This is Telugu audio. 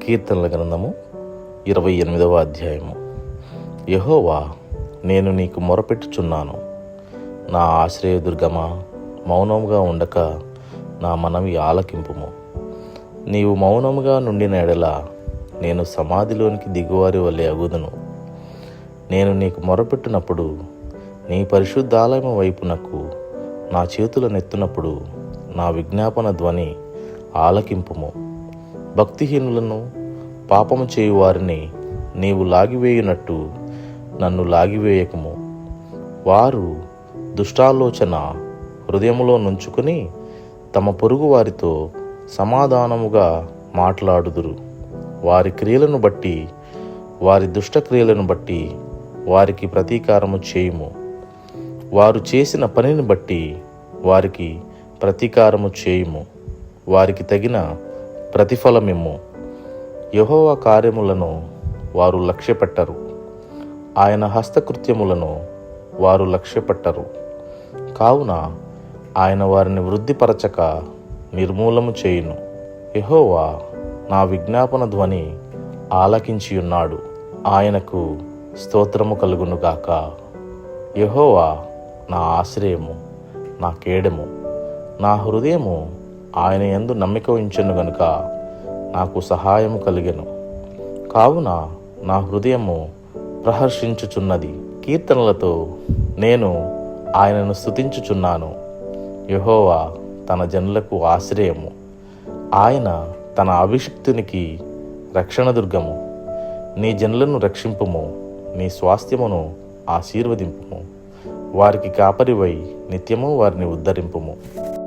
కీర్తనల గ్రంథము 28వ అధ్యాయము. యెహోవా, నేను నీకు మొరపెట్టుచున్నాను. నా ఆశ్రయదుర్గమా, మౌనముగా ఉండక నా మనవి ఆలకింపుము. నీవు మౌనముగా నుండిన ఎడల నేను సమాధిలోనికి దిగువారి వలె అగుదును. నేను నీకు మొరపెట్టినప్పుడు నీ పరిశుద్ధాలయము వైపునకు నా చేతులనెత్తునప్పుడు నా విజ్ఞాపన ధ్వని ఆలకింపుము. భక్తిహీనులను, పాపము చేయువారిని నీవు లాగివేయునట్టు నన్ను లాగివేయకము. వారు దుష్టాలోచన హృదయములో నుంచుకొని తమ పొరుగు వారితో సమాధానముగా మాట్లాడుదురు. వారి క్రియలను బట్టి, వారి దుష్టక్రియలను బట్టి వారికి ప్రతీకారము చేయుము. వారు చేసిన పనిని బట్టి వారికి ప్రతీకారము చేయుము. వారికి తగిన ప్రతిఫలమిమ్ము. యెహోవా కార్యములను వారు లక్ష్యపెట్టరు, ఆయన హస్తకృత్యములను వారు లక్ష్యపెట్టరు. కావున ఆయన వారిని వృద్ధిపరచక నిర్మూలము చేయును. యెహోవా నా విజ్ఞాపన ధ్వని ఆలకించియున్నాడు. ఆయనకు స్తోత్రము కలుగునుగాక. యెహోవా నా ఆశ్రయము, నా కేడము. నా హృదయము ఆయన యందు నమ్మిక ఉంచెను గనుక నాకు సహాయము కలిగెను. కావున నా హృదయము ప్రహర్షించుచున్నది. కీర్తనలతో నేను ఆయనను స్తుతించుచున్నాను. యెహోవా తన జనులకు ఆశ్రయము, ఆయన తన అభిషిక్తునికి రక్షణ దుర్గము. నీ జనులను రక్షింపుము, నీ స్వాస్థ్యమును ఆశీర్వదింపుము. వారికి కాపరివై నిత్యము వారిని ఉద్ధరింపుము.